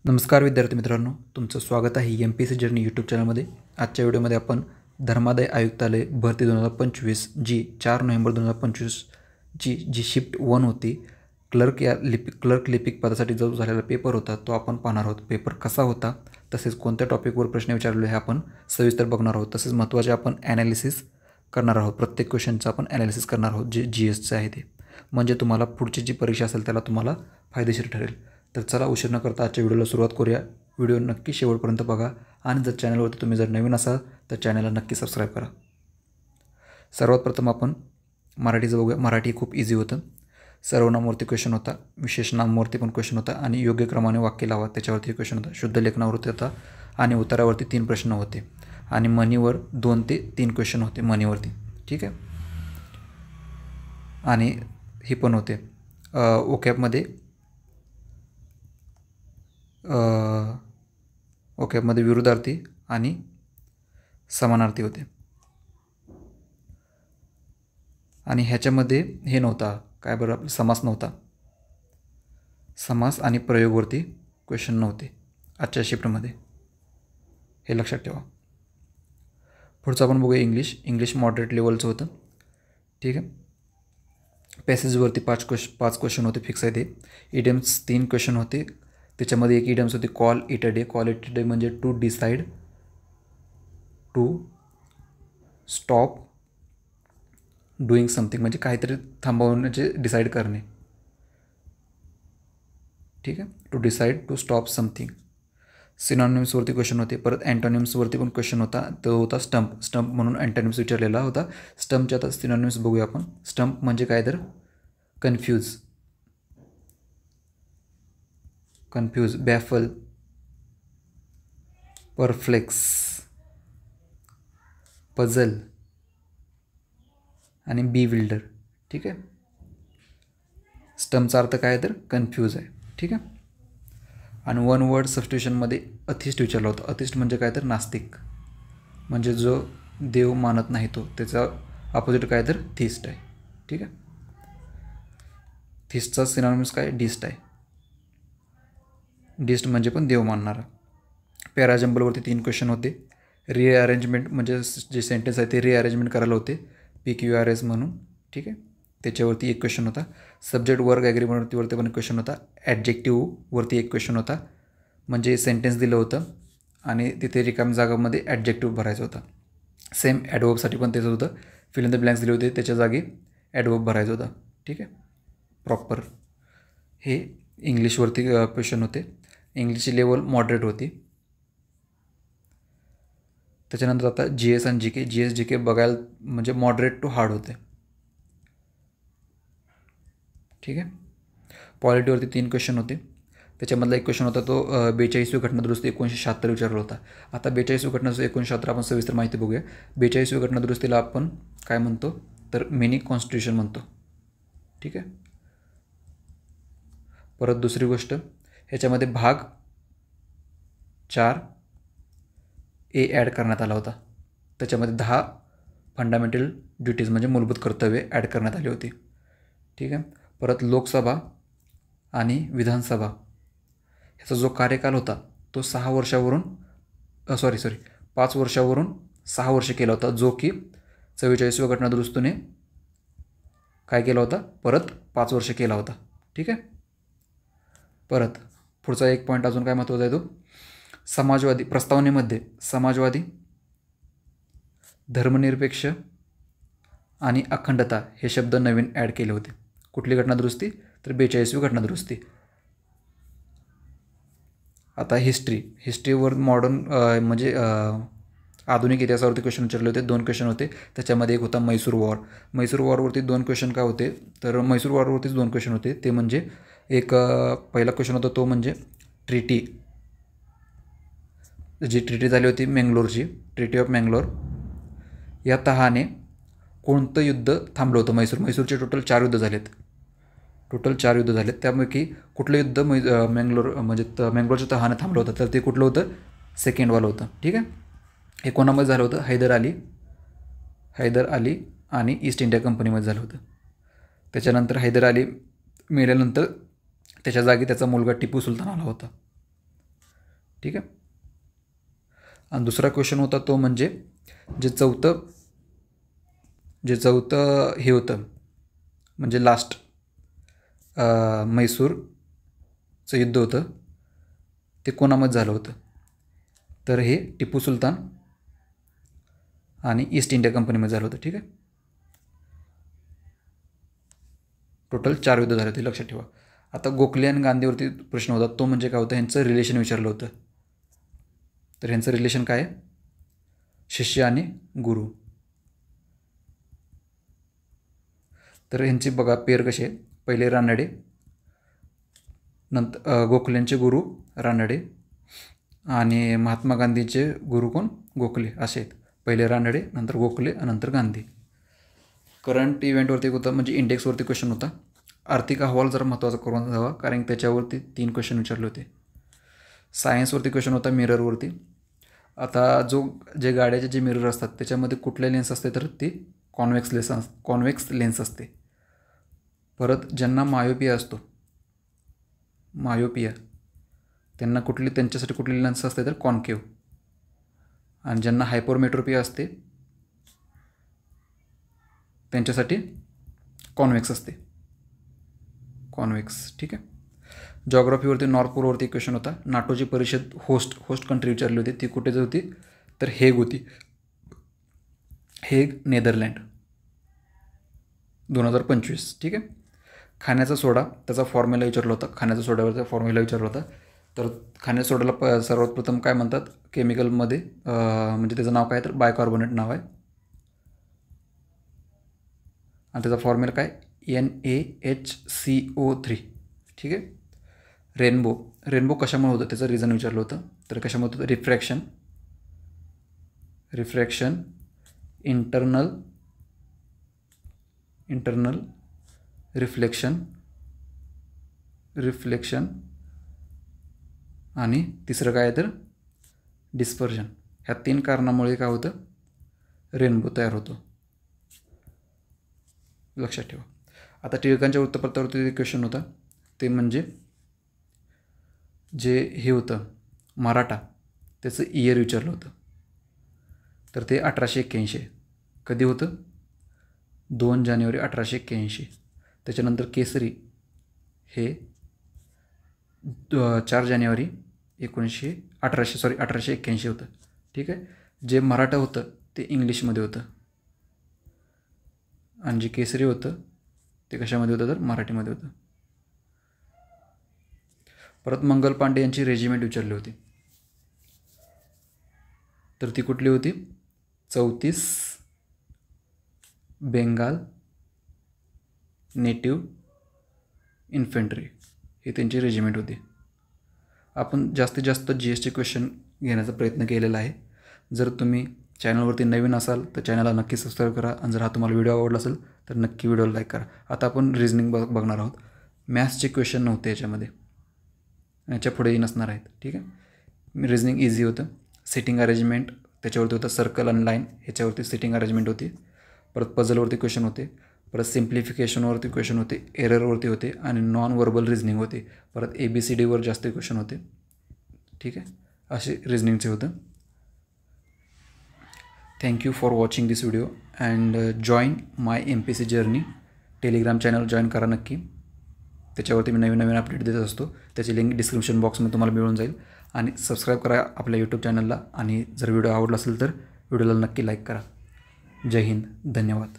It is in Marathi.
नमस्कार विद्यार्थी मित्रांनो, तुमचं स्वागत आहे MPSC जर्नी यूट्यूब चॅनलमध्ये। आजच्या व्हिडिओमध्ये आपण धर्मादाय आयुक्तालय भरती 2025 जी 4 नोव्हेंबर 2025 जी शिफ्ट 1 होती, क्लर्क लिपिक पदासाठी जो झालेला पेपर होता तो आपण पाहणार आहोत। पेपर कसा होता, तसेच कोणत्या टॉपिकवर प्रश्न विचारले हे आपण सविस्तर बघणार आहोत। तसेच महत्त्वाचे आपण ॲनालिसिस करणार आहोत। प्रत्येक क्वेश्चनचं आपण ॲनालिसिस करणार आहोत जे GSचं आहे ते, म्हणजे तुम्हाला पुढची जी परीक्षा असेल त्याला तुम्हाला फायदेशीर ठरेल। तर चला उशीर न करता आजच्या व्हिडिओला सुरुवात करूया। व्हिडिओ नक्की शेवटपर्यंत बघा आणि जर चॅनलवरती तुम्ही जर नवीन असाल तर चॅनलला नक्की सबस्क्राईब करा। सर्वात प्रथम आपण मराठीचं बघूया। मराठी खूप इझी होतं। सर्वनामावरती क्वेश्चन होता, विशेष नामावरती पण क्वेश्चन होता आणि योग्य क्रमाने वाक्य लावा त्याच्यावरती क्वेश्चन होता। शुद्ध लेखनावरती होता आणि उत्तरावरती 3 प्रश्न होते आणि मनीवर 2 ते 3 क्वेश्चन होते मनीवरती, ठीक आहे। आणि हे पण होते ओकॅबमध्ये विरुद्धार्थी आणि समानार्थी होते। आणि ह्याच्यामध्ये हे नव्हता काय बरं, आपला समास नव्हता। समास आणि प्रयोगवरती क्वेश्चन नव्हते आजच्या शिफ्टमध्ये, हे लक्षात ठेवा। पुढचं आपण बघूया इंग्लिश मॉडरेट लेवलचं होतं, ठीक आहे। पॅसेजवरती 5 क्वेश्चन होते, फिक्स आहे ते। इडियम्स 3 क्वेश्चन होते, त्याच्यामध्ये एक इडियम्स होती कॉल इट अ डे म्हणजे to decide, to stop doing something म्हणजे काहीतरी थांबवण्याचे डिसाईड करणे, ठीक आहे। To decide to stop something. सिनॉनिम्सवरती क्वेश्चन होते। परत अँटोनिम्सवरती पण क्वेश्चन होता, तो होता स्टंप म्हणून अँटोनिम्स विचारलेला होता। स्टंपचे आता सिनॉनिम्स बघूया आपण। स्टंप म्हणजे काय तर कन्फ्यूज, बॅफल, परफ्लेक्स, पझल आणि बीविल्डर, ठीक आहे। स्टंपचा अर्थ काय तर कन्फ्यूज आहे, ठीक आहे। आणि 1 वर्ड सबस्टिट्यूशनमध्ये अथिस्ट विचारला होता। अथिस्ट म्हणजे काय तर नास्तिक, म्हणजे जो देव मानत नाही तो, त्याचा अपोजिट काय तर थिस्ट आहे, ठीक आहे। थिस्टचा सिनॉनिम्स काय डिस्ट आहे। डिस्ट म्हणजे पण देव मानणारा। पॅराजंबलवरती 3 क्वेश्चन होते। रिअरेंजमेंट म्हणजे जे सेंटेन्स आहे ते रिअरेंजमेंट करायला होते, PQRS म्हणून, ठीक आहे। त्याच्यावरती 1 क्वेश्चन होता। सब्जेक्ट वर्ग ॲग्रीमेंटवरती पण क्वेश्चन होता। ॲडजेक्टिव्हवरती 1 क्वेश्चन होता, म्हणजे सेंटेन्स दिलं होतं आणि तिथे रिकाम्या जागामध्ये ॲडजेक्टिव्ह भरायचा होता। सेम ॲडवर्बसाठी पण तेच होतं, फिल इन द ब्लँक्स दिले होते, त्याच्या जागी ॲडवर्ब भरायचा होता, ठीक आहे, प्रॉपर। हे इंग्लिशवरती क्वेश्चन होते। इंग्लिशची लेवल मॉडरेट होती। त्याच्यानंतर आता GS आणि GK बघायला म्हणजे मॉडरेट टू हार्ड होते, ठीक आहे। पॉलिटीवरती 3 क्वेश्चन होते। त्याच्यामधला 1 क्वेश्चन होता तो 42वी घटनादुरुस्ती 1976 विचारला होता। आता 42वी घटनादुरुस्ती 1976 आपण सविस्तर माहिती बघूया। 42वी घटनादुरुस्तीला आपण काय म्हणतो तर मिनी कॉन्स्टिट्यूशन म्हणतो, ठीक आहे। परत दुसरी गोष्ट, ह्याच्यामध्ये भाग 4A ॲड करण्यात आला होता। त्याच्यामध्ये 10 फंडामेंटल ड्युटीज म्हणजे मूलभूत कर्तव्ये ॲड करण्यात आली होती, ठीक आहे। परत लोकसभा आणि विधानसभा ह्याचा जो कार्यकाल होता तो 5 वर्षावरून 6 वर्ष केला होता, जो की 44व्या घटनादुरुस्तीने काय केला होता, परत 5 वर्ष केला होता, ठीक आहे। परत पुढचा एक पॉईंट अजून काय महत्त्वाचा आहे तो समाजवादी प्रस्तावनेमध्ये समाजवादी, धर्मनिरपेक्ष आणि अखंडता हे शब्द नवीन ॲड केले होते। कुठली घटनादुरुस्ती तर 42वी घटनादुरुस्ती। आता हिस्ट्रीवर मॉडर्न म्हणजे आधुनिक इतिहासावरती क्वेश्चन विचारले होते। 2 क्वेश्चन होते, त्याच्यामध्ये एक होता म्हैसूर वॉरवरती 2 क्वेश्चन काय होते तर म्हैसूर वॉरवरतीच 2 क्वेश्चन होते। ते म्हणजे एक पहिला क्वेश्चन होता तो म्हणजे जी ट्रीटी झाली होती मंगलोरची, ट्रीटी ऑफ मंगलोर, या तहाने कोणतं युद्ध थांबलं होतं म्हैसूरचे टोटल 4 युद्ध झालेत, त्यापैकी कुठलं युद्ध मंगलोरच्या तहाने थांबलं होतं तर ते कुठलं होतं, सेकंड वालं होतं, ठीक आहे। हे कोणामध्ये झालं होतं, हैदर अली आणि ईस्ट इंडिया कंपनीमध्ये झालं होतं। त्याच्यानंतर हैदर अली मेल्यानंतर त्याच्या जागी त्याचा मुलगा टिपू सुलतान आला होता, ठीक आहे. आणि दुसरा क्वेश्चन होता तो म्हणजे जे चौथं हे होतं म्हणजे लास्ट म्हैसूरचं युद्ध होतं ते कोणामध्ये झालं होतं, तर हे टिपू सुलतान आणि ईस्ट इंडिया कंपनीमध्ये झालं होतं. ठीक आहे. टोटल 4 युद्ध झाले होते, लक्षात ठेवा. आता गोखले आणि गांधीवरती प्रश्न होता तो म्हणजे काय होतं, ह्यांचं रिलेशन विचारलं होतं. तर ह्यांचं रिलेशन काय आहे, शिष्य आणि गुरु. तर ह्यांची बघा पेर कशी आहे, पहिले रानडे, नंतर गोखलेंचे गुरु रानडे आणि महात्मा गांधीचे गुरु कोण, गोखले असे आहेत. पहिले रानडे, नंतर गोखले आणि नंतर गांधी. करंट इव्हेंटवरती होता म्हणजे इंडेक्सवरती क्वेश्चन होता. आर्थिक अहवाल जरा महत्त्वाचा करून जावा कारण त्याच्यावरती 3 क्वेश्चन विचारले होते. सायन्सवरती क्वेश्चन होता मिररवरती. आता जे गाड्याचे जे मिरर असतात त्याच्यामध्ये कुठले लेन्स असते, तर ती कॉन्व्हेक्स लेन्स असते. परत ज्यांना मायोपिया असतो, त्यांना त्यांच्यासाठी कुठली लेन्स असते, तर कॉन्केव्ह. आणि ज्यांना हायपरमेट्रोपिया असते त्यांच्यासाठी कॉन्व्हेक्स असते, ठीक आहे. जॉग्राफीवरती नॉर्थ पोलवरती क्वेश्चन होता. नाटोची परिषद होस्ट कंट्री विचारली होती, ती कुठे होती, तर हेग होती. Hague, Netherland, 2025. ठीक आहे. खाण्याचा सोडा त्याचा फॉर्म्युला विचारला होता. खाण्याच्या सोड्यावरचा फॉर्म्युला विचारला होता. तर खाण्याच्या सोड्याला सर्वात प्रथम काय म्हणतात केमिकलमध्ये, म्हणजे त्याचं नाव काय, तर बायकार्बोनेट नाव आहे. आणि त्याचा फॉर्म्युला काय, NaHCO3. ठीक आहे. रेनबो कशामुळे होतं त्याचं रिझन विचारलं होतं. तर कशामुळे होतं, रिफ्रॅक्शन, इंटरनल रिफ्लेक्शन आणि तिसरं काय तर डिस्पर्जन. ह्या 3 कारणामुळे काय होतं, रेनबो तयार होतो, लक्षात ठेवा. आता टिळकांच्या वृत्तपत्रावरती क्वेश्चन होता ते म्हणजे जे हे होतं मराठा त्याचं इयर विचारलं होतं. तर ते 1881 कधी होतं, 2 जानेवारी 1881. त्याच्यानंतर केसरी हे 4 जानेवारी 1881 होतं. ठीक आहे. जे मराठा होतं ते इंग्लिशमध्ये होतं आणि जे केसरी होतं ते कशामध्ये होतं, तर मराठीमध्ये होतं. परत मंगल पांडे यांची रेजिमेंट विचारली होती. तर ती कुठली होती, 34 बेंगाल नेटिव्ह इन्फंट्री ही त्यांची रेजिमेंट होती. आपण जास्तीत जास्त GST क्वेश्चन घेण्याचा प्रयत्न केलेला आहे. जर तुम्ही चॅनलवरती नवीन असाल तर चॅनलला नक्की सबस्क्राईब करा आणि जर हा तुम्हाला व्हिडिओ आवडला असेल तर नक्की व्हिडिओला लाईक करा. आता आपण रिझनिंग बघणार आहोत. मॅथ्सचे क्वेश्चन नव्हते याच्यामध्ये, याच्या पुढेही नसणार आहेत. ठीक आहे. रिझनिंग इझी होतं. सिटिंग अरेंजमेंट त्याच्यावरती होतं, सर्कल आणि लाईन ह्याच्यावरती सिटिंग अरेंजमेंट होती. परत पझलवरती क्वेश्चन होते. परत सिम्प्लिफिकेशनवरती क्वेश्चन होते, एररवरती होते आणि नॉन वर्बल रिझनिंग होते. परत ABCDवर जास्त क्वेश्चन होते. ठीक आहे. असे रिझनिंगचे होतं. Thank you for watching this video and join my MPC journey. Telegram channel join करा नक्की. त्याच्यावरती मी नवीन अपडेट देत असतो. त्याची लिंक डिस्क्रिप्शन बॉक्समध्ये तुम्हाला मिळून जाईल. आणि सबस्क्राईब करा आपल्या यूट्यूब चॅनलला. आणि जर व्हिडिओ आवडला असेल तर व्हिडिओला नक्की लाईक करा. जय हिंद, धन्यवाद.